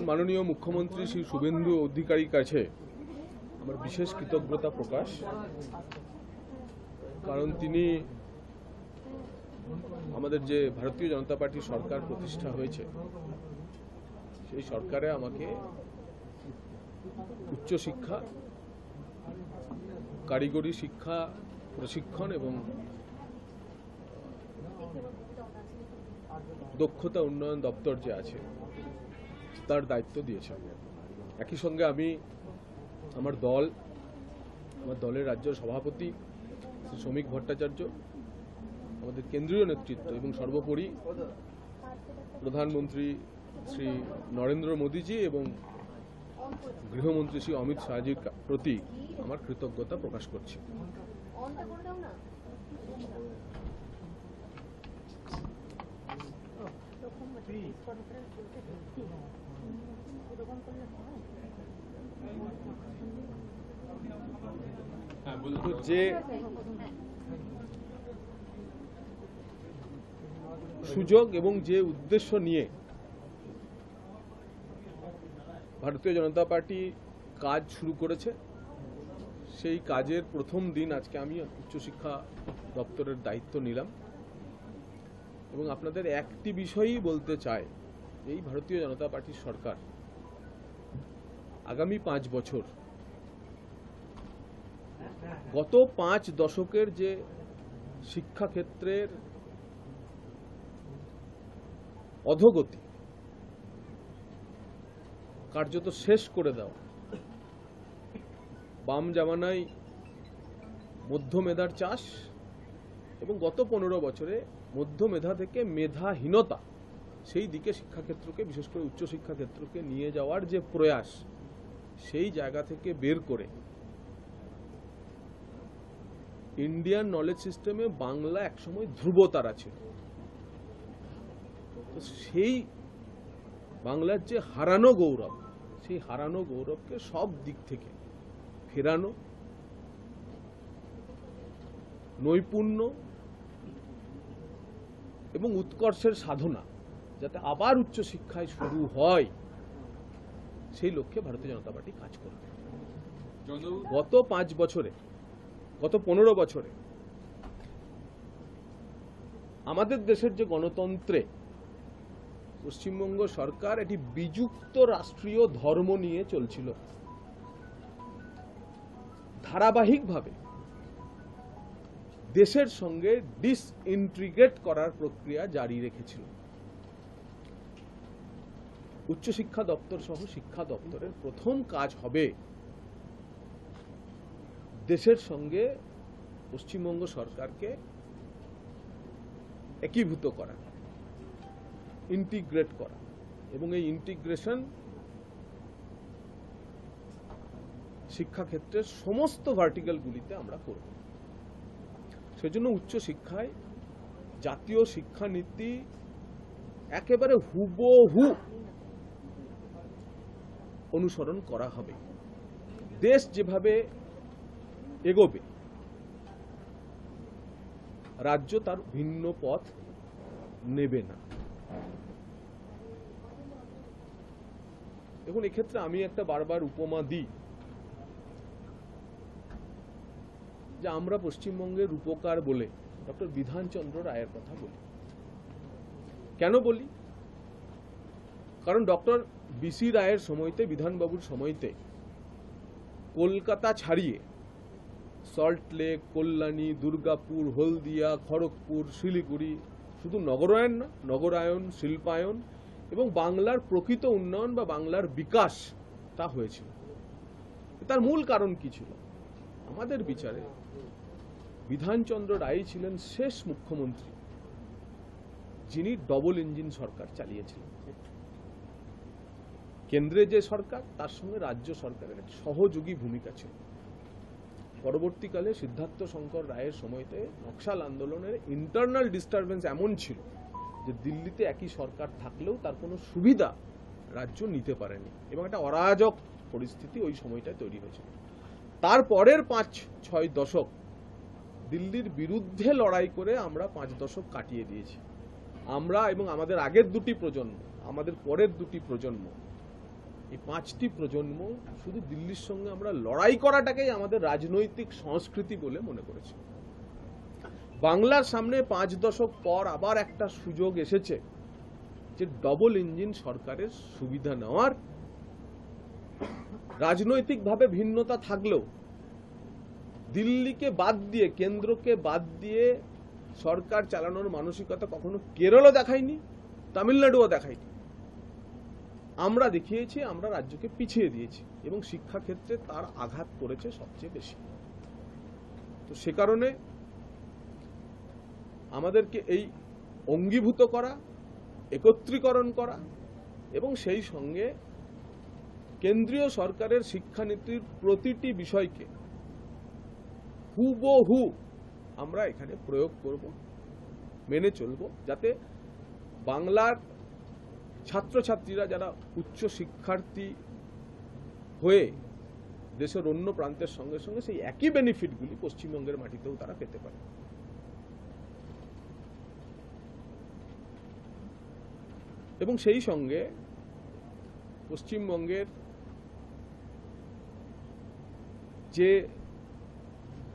মাননীয় মুখ্যমন্ত্রী শ্রী শুভেন্দু অধিকারীর কাছে আমার বিশেষ কৃতজ্ঞতা প্রকাশ, কারণ তিনি আমাদের যে ভারতীয় জনতা পার্টি সরকার প্রতিষ্ঠা হয়েছে সেই সরকারে আমাকে উচ্চশিক্ষা, কারিগরি শিক্ষা প্রশিক্ষণ এবং দক্ষতা উন্নয়ন দপ্তর যে আছে তার দায়িত্ব দিয়েছেন। একই সঙ্গে আমি আমার দলের রাজ্য সভাপতি শ্রী শ্রমিক ভট্টাচার্য, আমাদের কেন্দ্রীয় নেতৃত্ব এবং সর্বোপরি প্রধানমন্ত্রী শ্রী নরেন্দ্র মোদীজি এবং গৃহমন্ত্রী শ্রী অমিত শাহজির প্রতি আমার কৃতজ্ঞতা প্রকাশ করছি। যে সুযোগ এবং যে উদ্দেশ্য নিয়ে ভারতীয় জনতা পার্টি কাজ শুরু করেছে, সেই কাজের প্রথম দিন আজকে আমি উচ্চশিক্ষা দপ্তরের দায়িত্ব নিলাম এবং আপনাদের একটি বিষয়ই বলতে চাই, এই ভারতীয় জনতা পার্টির সরকার আগামী 5 বছর গত 5 দশকের যে শিক্ষাক্ষেত্রের অধোগতি কার্যত শেষ করে দেওয়া, বাম জামানায় মধ্য মেধার চাষ এবং গত 15 বছরে মধ্য মেধা থেকে মেধাহীনতা, সেই দিকে শিক্ষাক্ষেত্রকে, বিশেষ করে উচ্চশিক্ষা ক্ষেত্রকে নিয়ে যাওয়ার যে প্রয়াস, সেই জায়গা থেকে বের করে ইন্ডিয়ান নলেজ সিস্টেমে বাংলা একসময় ধ্রুবতারা ছিল। তো সেই বাংলার যে হারানো গৌরব, সেই হারানো গৌরবকে সব দিক থেকে ফেরানো, নৈপুণ্য এবং উৎকর্ষের সাধনা যাতে আবার উচ্চশিক্ষায় শুরু হয়, সেই লক্ষ্যে ভারতীয় জনতা পার্টি কাজ করবে। গত 5 বছরে, গত 15 বছরে আমাদের দেশের যে গণতন্ত্রে পশ্চিমবঙ্গ সরকার একটি বিযুক্ত রাষ্ট্রীয় ধর্ম নিয়ে চলছিল, ধারাবাহিকভাবে দেশের সঙ্গে ডিসইন্টিগ্রেট করার প্রক্রিয়া জারি রেখেছিল। উচ্চশিক্ষা দপ্তর সহ শিক্ষা দপ্তরের প্রথম কাজ হবে দেশের সঙ্গে পশ্চিমবঙ্গ সরকারকে একীভূত করা, ইন্টিগ্রেট করা, এবং এই ইন্টিগ্রেশন শিক্ষাক্ষেত্রের সমস্ত ভার্টিক্যালগুলিতে আমরা করব। সেজন্য উচ্চশিক্ষায় জাতীয় শিক্ষানীতি একেবারে হুবহু অনুসরণ করা হবে। দেশ যেভাবে এগোবে, রাজ্য তার ভিন্ন পথ নেবে না। দেখুন, এক্ষেত্রে আমি একটা বারবার উপমা দিই যে আমরা পশ্চিমবঙ্গের রূপকার বলে ডক্টর বিধানচন্দ্র রায়ের কথা বলি। কেন বলি? কারণ ডক্টর বিসি রায়ের সময়তে, বিধানবাবুর সময়তে কলকাতা ছাড়িয়ে সল্ট লেক, কল্যাণী, দুর্গাপুর, হলদিয়া, খড়গপুর, শিলিগুড়ি, শুধু নগরায়ন না, নগরায়ন, শিল্পায়ন এবং বাংলার প্রকৃত উন্নয়ন বা বাংলার বিকাশ তা হয়েছিল। তার মূল কারণ কি ছিল? আমাদের বিচারে বিধানচন্দ্র রায় ছিলেন শেষ মুখ্যমন্ত্রী যিনি ডবল ইঞ্জিন সরকার চালিয়েছিলেন। কেন্দ্রে যে সরকার, তার সঙ্গে রাজ্য সরকারের এক সহযোগী ভূমিকা ছিল। পরবর্তীকালে সিদ্ধার্থ শঙ্কর রায়ের সময়তে নকশাল আন্দোলনের ইন্টারনাল ডিস্টারবেন্স এমন ছিল যে দিল্লিতে একই সরকার থাকলেও তার কোনো সুবিধা রাজ্য নিতে পারেনি এবং একটা অরাজক পরিস্থিতি ওই সময়টায় তৈরি হয়েছিল। তারপরের 5-6 দশক দিল্লির বিরুদ্ধে লড়াই করে আমরা 5 দশক কাটিয়ে দিয়েছি। আমরা এবং আমাদের আগের দুটি প্রজন্ম, আমাদের পরের দুটি প্রজন্ম এই 5টি প্রজন্ম শুধু দিল্লির সঙ্গে আমরা লড়াই করাটাকেই আমাদের রাজনৈতিক সংস্কৃতি বলে মনে করেছি। বাংলার সামনে 5 দশক পর আবার একটা সুযোগ এসেছে যে ডবল ইঞ্জিন সরকারের সুবিধা নেওয়ার। রাজনৈতিকভাবে ভিন্নতা থাকলেও দিল্লিকে বাদ দিয়ে, কেন্দ্রকে বাদ দিয়ে সরকার চালানোর মানসিকতা কখনো কেরলও দেখায়নি, তামিলনাড়ুও দেখায়নি। আমরা দেখিয়েছি, আমরা রাজ্যকে পিছিয়ে দিয়েছি এবং শিক্ষাক্ষেত্রে তার আঘাত করেছে সবচেয়ে বেশি। তো সে কারণে আমাদেরকে এই অঙ্গীভূত করা, একত্রীকরণ করা এবং সেই সঙ্গে কেন্দ্রীয় সরকারের শিক্ষানীতির প্রতিটি বিষয়কে হুবহু আমরা এখানে প্রয়োগ করব, মেনে চলব, যাতে বাংলার ছাত্রছাত্রীরা যারা উচ্চ শিক্ষার্থী হয়ে দেশের অন্য প্রান্তের সঙ্গে সঙ্গে সেই একই বেনিফিটগুলি পশ্চিমবঙ্গের মাটিতেও তারা পেতে পারে। এবং সেই সঙ্গে পশ্চিমবঙ্গের যে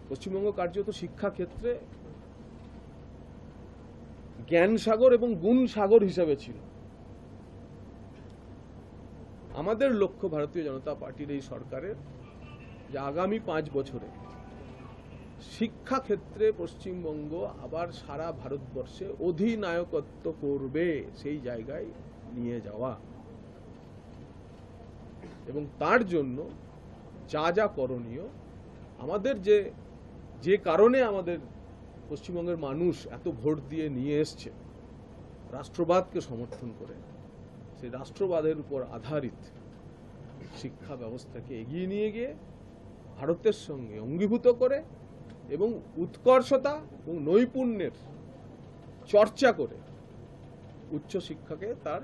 পশ্চিমবঙ্গ কার্যত শিক্ষাক্ষেত্রে জ্ঞান সাগর এবং গুণ সাগর হিসাবে ছিল। আমাদের লক্ষ্য ভারতীয় জনতা পার্টির এই সরকারের যে আগামী 5 বছরে শিক্ষাক্ষেত্রে পশ্চিমবঙ্গ আবার সারা ভারতবর্ষে অধিনায়কত্ব করবে, সেই জায়গায় নিয়ে যাওয়া। এবং তার জন্য যা যা করণীয়, আমাদের যে কারণে আমাদের পশ্চিমবঙ্গের মানুষ এত ভোট দিয়ে নিয়ে এসছে রাষ্ট্রবাদকে সমর্থন করে, সেই রাষ্ট্রবাদের উপর আধারিত শিক্ষা ব্যবস্থাকে এগিয়ে নিয়ে গিয়ে ভারতের সঙ্গে অঙ্গীভূত করে এবং উৎকর্ষতা এবং নৈপুণ্যের চর্চা করে উচ্চশিক্ষাকে তার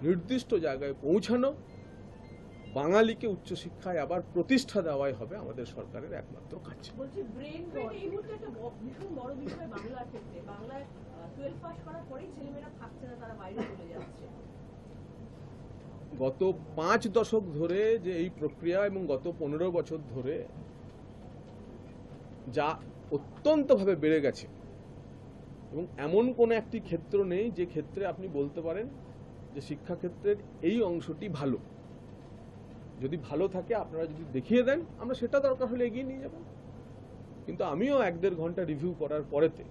নির্দিষ্ট জায়গায় পৌঁছানো, বাঙালিকে উচ্চশিক্ষায় আবার প্রতিষ্ঠা দেওয়াই হবে আমাদের সরকারের একমাত্র কাজ। বলছি ব্রেন ড্রেন এই মুহূর্তে একটা ভীষণ বড় বিষয় বাংলার ক্ষেত্রে। বাংলায় 12 পাস করার পরেই ছেলেমেয়েরা থাকছে না, তারা বাইরে চলে যাচ্ছে। গত 5 দশক ধরে যে এই প্রক্রিয়া এবং গত 15 বছর ধরে যা অত্যন্তভাবে বেড়ে গেছে এবং এমন কোনো একটি ক্ষেত্র নেই যে ক্ষেত্রে আপনি বলতে পারেন যে শিক্ষাক্ষেত্রের এই অংশটি ভালো। যদি ভালো থাকে আপনারা যদি দেখিয়ে দেন, আমরা সেটা দরকার হলে এগিয়ে নিয়ে যাব। কিন্তু আমিও 1-1.5 ঘন্টা রিভিউ করার পরেতে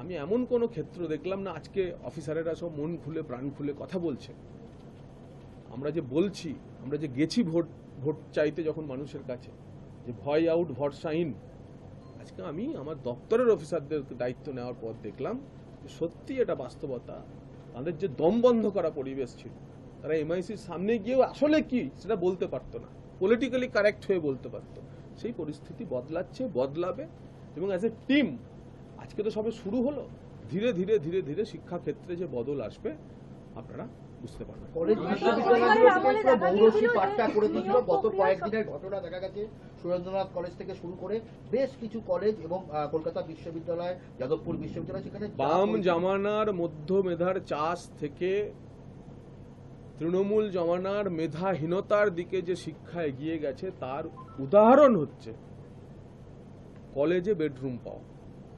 আমি এমন কোনো ক্ষেত্র দেখলাম না। আজকে অফিসারেরা সব মন খুলে প্রাণ খুলে কথা বলছে। আমরা যে বলছি, আমরা যে গেছি ভোট চাইতে যখন মানুষের কাছে, যে ভয় আউট ভরসা ইন, আজকে আমি আমার দপ্তরের অফিসারদের দায়িত্ব নেওয়ার পর দেখলাম যে সত্যি এটা বাস্তবতা। তাদের যে দম বন্ধ করা পরিবেশ ছিল, তারা এমআইসির সামনে গিয়েও আসলে কি সেটা বলতে পারতো না, পলিটিক্যালি কারেক্ট হয়ে বলতে পারতো। সেই পরিস্থিতি বদলাচ্ছে, বদলাবে এবং অ্যাজ এ টিম আজকে তো সবে শুরু হলো, ধীরে ধীরে ধীরে ধীরে শিক্ষাক্ষেত্রে যে বদল আসবে আপনারা বুঝতে পারবেন। কলেজ বিশ্ববিদ্যালয়গুলোকে মৌরসি পাট্টা করে দিয়েছিল। গত কয়েকদিনের ঘটনা দেখা গেছে সুরেন্দ্রনাথ কলেজ থেকে শুরু করে বেশ কিছু কলেজ এবং কলকাতা বিশ্ববিদ্যালয়, যাদবপুর বিশ্ববিদ্যালয়, সেখানে বাম জামানার মধ্য মেধার চাষ থেকে তৃণমূল জমানার মেধাহীনতার দিকে যে শিক্ষা এগিয়ে গেছে তার উদাহরণ হচ্ছে কলেজে বেডরুম পাওয়া।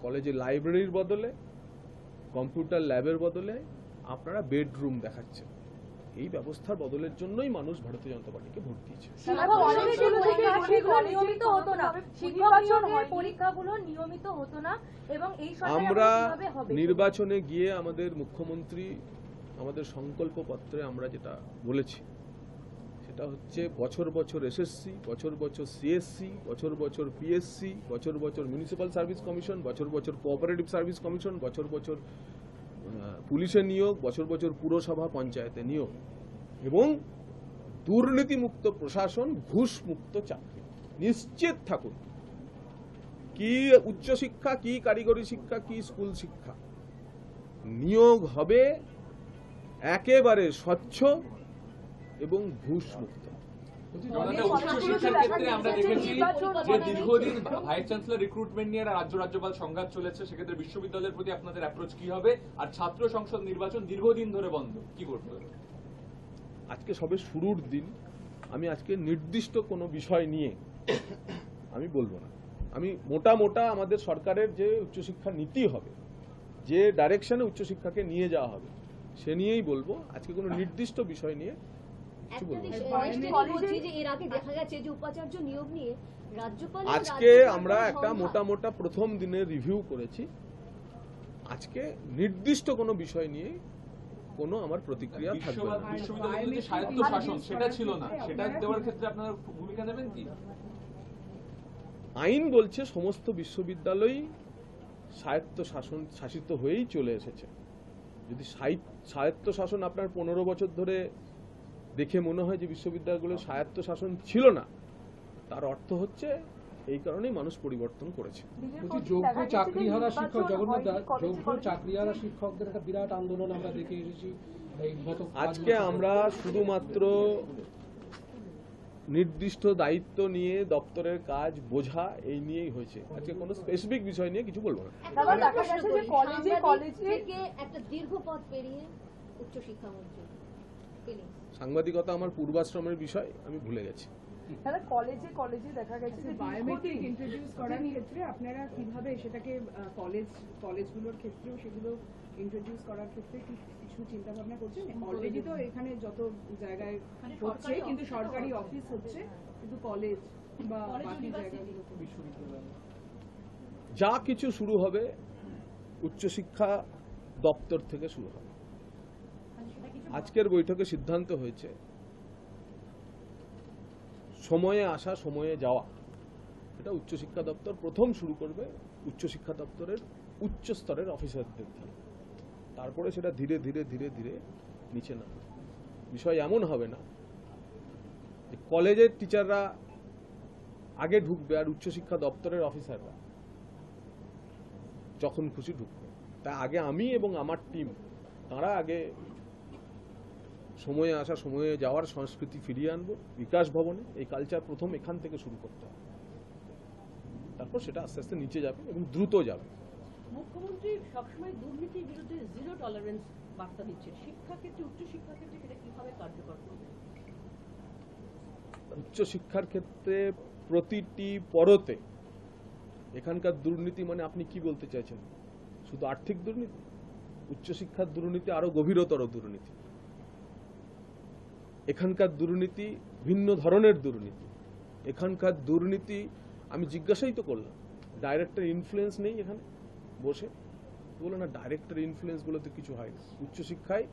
কলেজে লাইব্রেরির বদলে, কম্পিউটার ল্যাবের বদলে আপনারা বেডরুম দেখাচ্ছেন। এই ব্যবস্থার বদলের জন্যই মানুষ ভারতীয় জনতা পার্টিকে ভোট দিয়েছে। আমরা নির্বাচনে গিয়ে আমাদের মুখ্যমন্ত্রী আমাদের সংকল্প পত্রে আমরা যেটা বলেছি সেটা হচ্ছে বছর বছর এসএসসি, বছর বছর সিএসসি, বছর বছর পিএসসি, বছর বছর মিউনিসিপ্যাল সার্ভিস কমিশন, বছর বছর কোঅপারেটিভ সার্ভিস কমিশন, বছর বছর পুলিশের নিয়োগ, বছর বছর পুরসভা পঞ্চায়েতে নিয়োগ এবং দুর্নীতিমুক্ত প্রশাসন, ঘুষমুক্ত চাকরি। নিশ্চিত থাকুন, কি উচ্চশিক্ষা, কি কারিগরি শিক্ষা, কি স্কুল শিক্ষা, নিয়োগ হবে একেবারে স্বচ্ছ এবং ঘুষমুক্ত। উচ্চশিক্ষার ক্ষেত্রে আমরা দেখেছি যে দীর্ঘদিন ভাইস চ্যান্সেলর রিক্রুটমেন্ট নিয়ে রাজ্য রাজ্যপাল সংঘাত চলেছে। সেক্ষেত্রে বিশ্ববিদ্যালয়ের প্রতি আপনাদের অ্যাপ্রোচ কি হবে? আর ছাত্র সংসদ নির্বাচন দীর্ঘদিন ধরে বন্ধ, কি করতে হবে? আজকে সবে শুরুর দিন, আমি আজকে নির্দিষ্ট কোনো বিষয় নিয়ে আমি বলবো না। আমি মোটা মোটা আমাদের সরকারের যে উচ্চশিক্ষা নীতি হবে, যে ডাইরেকশনে উচ্চশিক্ষাকে নিয়ে যাওয়া হবে, সে নিয়েই বলবো। আজকে কোনো নির্দিষ্ট বিষয় নিয়ে কিছু বলবো না। আজকে আমরা একটা মোটা মোটা প্রথম দিনে রিভিউ করেছি। আজকে নির্দিষ্ট কোনো বিষয় নিয়ে কোনো আমার প্রতিক্রিয়া থাকবে না। বিশ্ববিদ্যালয়ের যে স্বায়ত্ত শাসন সেটা ছিল না, সেটা দেওয়ার ক্ষেত্রে আপনারা ভূমিকা নেবেন কি? আইন বলছে সমস্ত বিশ্ববিদ্যালয়ই স্বায়ত্ত শাসিত হয়েই চলে এসেছে। যদি স্বায়ত্ত শাসন আপনার 15 বছর ধরে দেখে মনে হয় যে বিশ্ববিদ্যালয়গুলোর স্বায়ত্ত শাসন ছিল না, তার অর্থ হচ্ছে এই কারণেই মানুষ পরিবর্তন করেছে। যোগ্য চাকরিহারা শিক্ষক, জগন্নাথ দা, যোগ্য চাকরিহারা শিক্ষকদের একটা বিরাট আন্দোলন আমরা দেখে এসেছি এই গত। আজকে আমরা শুধুমাত্র নির্দিষ্ট দায়িত্ব নিয়ে দপ্তরের কাজ বোঝা এই নিয়েই হয়েছে। আজকে কোনো স্পেসিফিক বিষয় নিয়ে কিছু বলবো না। একটা দীর্ঘ পথ পেরিয়ে উচ্চশিক্ষা মন্ত্রী, সাংবাদিকতা আমার পূর্বাশ্রমের বিষয়, আমি ভুলে গেছি। দাদা, কলেজে দেখা গেছে যে বায়োমেট্রিক ইন্ট্রোডিউস করার ক্ষেত্রে আপনারা কিভাবে সেটাকে কলেজগুলোর ক্ষেত্রেও সেগুলো ইন্ট্রোডিউস করার ক্ষেত্রে কিছু চিন্তা ভাবনা করছেন? অলরেডি তো এখানে যত জায়গায় হচ্ছে, কিন্তু সরকারি অফিস হচ্ছে, কিন্তু কলেজ বা বাকি জায়গাগুলো বিশ্ববিদ্যালয় যা কিছু শুরু হবে উচ্চশিক্ষা দপ্তর থেকে শুরু হবে। আজকের বৈঠকে সিদ্ধান্ত হয়েছে সময়ে আসা সময়ে যাওয়া, এটা উচ্চশিক্ষা দপ্তর প্রথম শুরু করবে উচ্চশিক্ষা দপ্তরের উচ্চ স্তরের অফিসারদের দিয়ে। তারপরে সেটা ধীরে ধীরে ধীরে ধীরে নিচে নামবে। বিষয় এমন হবে না যে কলেজের টিচাররা আগে ঢুকবে আর উচ্চশিক্ষা দপ্তরের অফিসাররা যখন খুশি ঢুকবে। তা আগে আমি এবং আমার টিম, তারা আগে সময়ে আসা সময়ে যাওয়ার সংস্কৃতি ফিরিয়ে আনবো বিকাশ ভবনে। এই কালচার প্রথম এখান থেকে শুরু করতে হবে, তারপর সেটা আস্তে আস্তে নিচে যাবে এবং দ্রুত যাবে। মুখ্যমন্ত্রী সবসময় দুর্নীতির বিরুদ্ধে জিরো টলারেন্স বার্তা দিচ্ছেন, শিক্ষাক্ষেত্রে উচ্চশিক্ষার ক্ষেত্রে সেটা কিভাবে কার্যকর করবে? উচ্চশিক্ষার ক্ষেত্রে প্রতিটি পরতে এখানকার দুর্নীতি মানে আপনি কি বলতে চাইছেন? শুধু আর্থিক দুর্নীতি? উচ্চশিক্ষার দুর্নীতি আরো গভীরতর দুর্নীতি। এখানকার দুর্নীতি ভিন্ন ধরনের দুর্নীতি। এখানকার দুর্নীতি, আমি জিজ্ঞাসাই তো করলাম, ডাইরেক্টর ইনফ্লুয়েন্স নেই এখানে বসে? বলো না ডাইরেক্টর ইনফ্লুয়েন্স বলে কিছু হয় না। উচ্চশিক্ষায়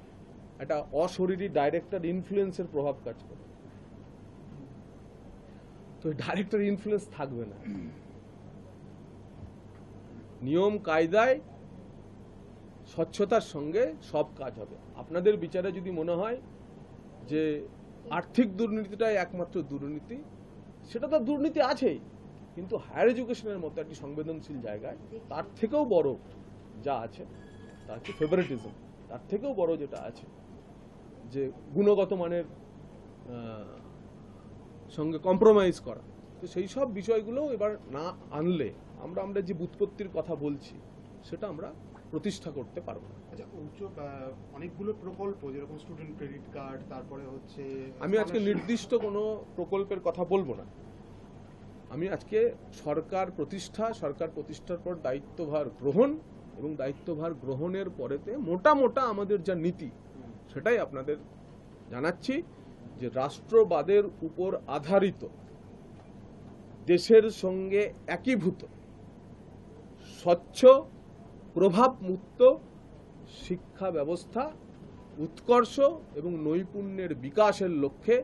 একটা অশরীরী ডাইরেক্টর ইনফ্লুয়েন্সের প্রভাব কাজ করে, তো ডাইরেক্টর ইনফ্লুয়েন্স থাকবে না। নিয়ম কায়দায় স্বচ্ছতার সঙ্গে সব কাজ হবে। আপনাদের বিচারে যদি মনে হয় যে আর্থিক দুর্নীতিটাই একমাত্র দুর্নীতি, সেটা তো দুর্নীতি আছেই, কিন্তু হায়ার এডুকেশনের মতো একটি সংবেদনশীল জায়গায় তার থেকেও বড় যা আছে তা হচ্ছে ফেভারিটিজম। তার থেকেও বড় যেটা আছে যে গুণগত মানের সঙ্গে কম্প্রোমাইজ করা, তো সেই সব বিষয়গুলো এবার না আনলে আমরা যে বুৎপত্তির কথা বলছি সেটা আমরা প্রতিষ্ঠা করতে পারবো না। আচ্ছা, অনেকগুলো প্রকল্প যেরকম স্টুডেন্ট ক্রেডিট কার্ড, তারপরে হচ্ছে আমি আজকে নির্দিষ্ট কোনো প্রকল্পের কথা বলবো না। আমি আজকে সরকার প্রতিষ্ঠার পর দায়িত্বভার গ্রহণ এবং দায়িত্বভার গ্রহণের পরেতে মোটা মোটা আমাদের যা নীতি সেটাই আপনাদের জানাচ্ছি, যে রাষ্ট্রবাদের উপর আধারিত, দেশের সঙ্গে একীভূত, স্বচ্ছ, প্রভাবমুক্ত শিক্ষা ব্যবস্থা উৎকর্ষ এবং নৈপুণ্যের বিকাশের লক্ষ্যে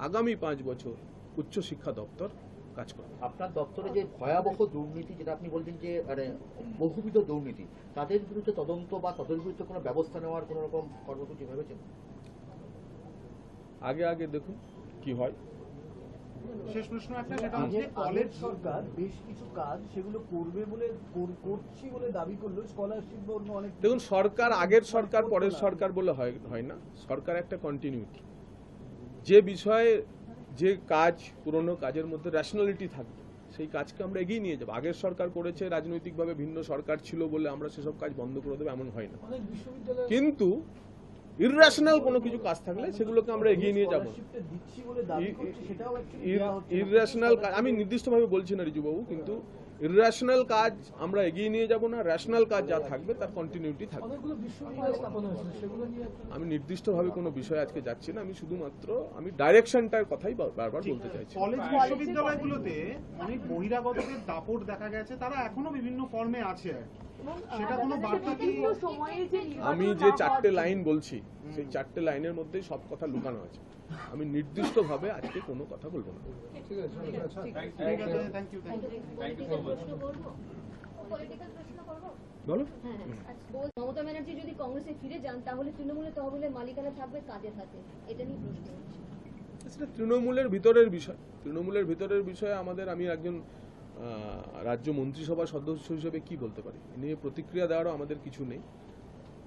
আগামী 5 বছর উচ্চশিক্ষা দপ্তর কাজ করবে। আপনার দপ্তরে যে ভয়াবহ দুর্নীতি, যেটা আপনি বলছেন যে বহুবিধ দুর্নীতি, তাদের বিরুদ্ধে তদন্ত বা তাদের বিরুদ্ধে কোনো ব্যবস্থা নেওয়ার কোনো রকম কর্মসূচি ভেবেছেন? আগে দেখুন কি হয়। শেষ প্রশ্ন একটা, সেটা হচ্ছে কলেজ সরকার বেশ কিছু কাজ সেগুলো করবে বলে করছি বলে দাবি করলো, স্কলারশিপ বা অন্য অনেক। দেখুন, সরকার আগের সরকার পরের সরকার বলে হয় না। সরকার একটা কন্টিনিউটি, যে বিষয়ে যে কাজ পুরনো কাজের মধ্যে রেশনালিটি থাকবে সেই কাজকে আমরা এগিয়ে নিয়ে যাবো। আগের সরকার করেছে, রাজনৈতিকভাবে ভিন্ন সরকার ছিল বলে আমরা সেসব কাজ বন্ধ করে দেবো এমন হয় না। কিন্তু ইররেশনাল কোনো কিছু কাজ থাকলে সেগুলোকে আমরা এগিয়ে নিয়ে যাব। স্কলারশিপটা দিচ্ছি বলে দাবি করছে, সেটাও actually দেওয়া হচ্ছে না। ইররেশনাল কাজ আমি নির্দিষ্টভাবে বলছি না রিজুবাবু, কিন্তু ইররেশনাল কাজ আমরা এগিয়ে নিয়ে যাব না, রেশনাল কাজ যা থাকবে তার কন্টিনিউটি থাকবে। অনেকগুলো বিশ্ববিদ্যালয় স্থাপন হয়েছে, সেগুলো নিয়ে আমি নির্দিষ্টভাবে কোনো বিষয় আজকে যাচ্ছি না, আমি শুধুমাত্র আমি ডাইরেকশনটার কথাই বারবার বলতে চাইছি। কলেজ বিশ্ববিদ্যালয়গুলোতে অনেক বহিরাগতদের দাপট দেখা গেছে, তারা এখনো বিভিন্ন ফর্মে আছে আর কি। সেটা কোনো বার্তা কি? আমি যে 4টে লাইন বলছি সেই 4টে লাইনের মধ্যেই সব কথা লুকানো আছে। আমি নির্দিষ্টভাবে আজকে কোনো কথা বলবো না। ঠিক আছে, আচ্ছা। ঠিক আছে, থ্যাংক ইউ। পলিটিক্যাল প্রশ্ন করবো, পলিটিক্যাল প্রশ্ন করবো। বলো। হ্যাঁ, মমতা ব্যানার্জি যদি কংগ্রেসে ফিরে যান তাহলে তৃণমূলে তহবিলের মালিকানা থাকবে কাদের হাতে, এটা নিয়ে প্রশ্ন হচ্ছে। সেটা তৃণমূলের ভিতরের বিষয়। তৃণমূলের ভিতরের বিষয়ে আমি একজন রাজ্য মন্ত্রিসভার সদস্য হিসেবে কি বলতে পারি, এ নিয়ে প্রতিক্রিয়া দেওয়ারও আমাদের কিছু নেই।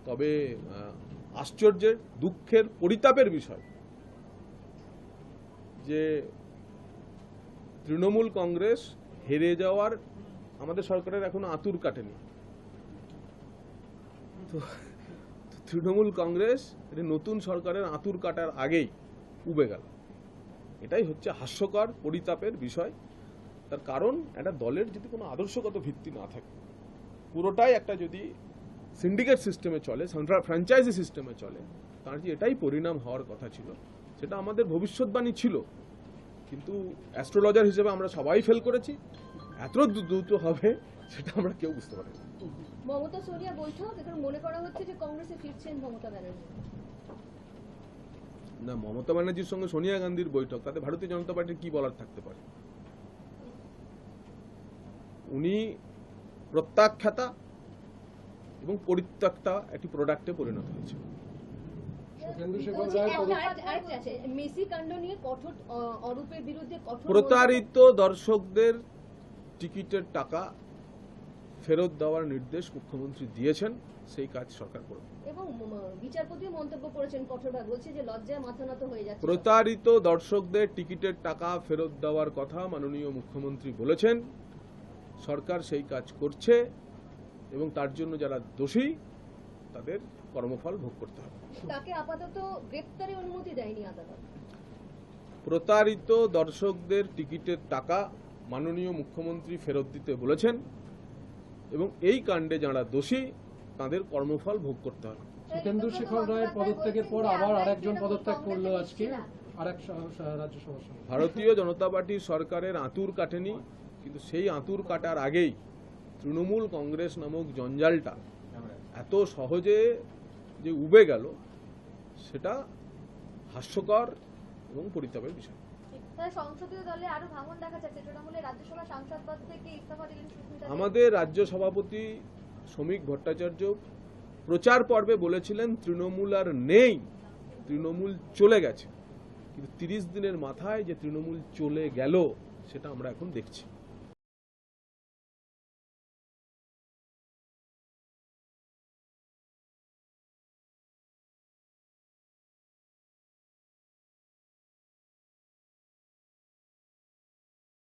তবে আশ্চর্যের, দুঃখের, পরিতাপের বিষয় যে তৃণমূল কংগ্রেস হেরে যাওয়ার আমাদের সরকারের এখনো আঁতুর কাটেনি। তো তৃণমূল কংগ্রেস নতুন সরকারের আঁতুর কাটার আগেই উবে গেল, এটাই হচ্ছে হাস্যকর, পরিতাপের বিষয়। তার কারণ একটা দলের যদি কোনো আদর্শগত ভিত্তি না থাকে, পুরোটাই একটা যদি সিন্ডিকেট সিস্টেমে চলে, ফ্র্যাঞ্চাইজি সিস্টেমে চলে, তার যে এটাই পরিণাম হওয়ার কথা ছিল, সেটা আমাদের ভবিষ্যৎবাণী ছিল। কিন্তু অ্যাস্ট্রোলজার হিসেবে আমরা সবাই ফেল করেছি। এত দ্রুত হবে সেটা আমরা কেউ বুঝতে পারিনি। মমতা সোনিয়া বৈঠক, এখন মনে করা হচ্ছে যে কংগ্রেসে ফিরছেন মমতা ব্যানার্জি। না, মমতা ব্যানার্জির সঙ্গে সোনিয়া গান্ধীর বৈঠক, তাতে ভারতীয় জনতা পার্টির কি বলার থাকতে পারে? উনি প্রত্যাখ্যাতা এবং পরিত্যক্তা একটি প্রোডাক্টে পরিণত হয়েছে। মেসি কাণ্ড নিয়ে কঠোর অরূপের বিরুদ্ধে কঠোর প্রতারিত দর্শকদের টিকিটের টাকা ফেরত দেওয়ার নির্দেশ মুখ্যমন্ত্রী দিয়েছেন, সেই কাজ সরকার করবে। এবং বিচারপতিও মন্তব্য করেছেন কঠোরভাবে, বলছে যে লজ্জায় মাথা নত হয়ে যাচ্ছে। প্রতারিত দর্শকদের টিকিটের টাকা ফেরত দেওয়ার কথা মাননীয় মুখ্যমন্ত্রী বলেছেন, সরকার সেই কাজ করছে এবং তার জন্য যারা দোষী তাদের কর্মফল ভোগ করতে হবে। তাকে আপাতত গ্রেফতারের অনুমতি দেয়নি আদালত। প্রতারিত দর্শকদের টিকিটের টাকা মাননীয় মুখ্যমন্ত্রী ফেরত দিতে বলেছেন এবং এই কাণ্ডে যারা দোষী তাদের কর্মফল ভোগ করতে হবে। সুখেন্দু শেখর রায়ের পদত্যাগের পর আবার আরেকজন পদত্যাগ করলো আজকে, আরেক রাজ্যসভা সদস্য। ভারতীয় জনতা পার্টির সরকারের আঁতুর কাটেনি, কিন্তু সেই আঁতুর কাটার আগেই তৃণমূল কংগ্রেস নামক জঞ্জালটা এত সহজে যে উবে গেল, সেটা হাস্যকর এবং পরিতাপের বিষয়। সংসদীয় দলে আরো ভাঙন দেখা যাচ্ছে, তৃণমূলের রাজ্যসভা সাংসদ পদ থেকে ইস্তফা দিলেন সুস্মিতা। আমাদের রাজ্য সভাপতি শ্রমিক ভট্টাচার্য প্রচার পর্বে বলেছিলেন তৃণমূল আর নেই, তৃণমূল চলে গেছে। কিন্তু 30 দিনের মাথায় যে তৃণমূল চলে গেল সেটা আমরা এখন দেখছি।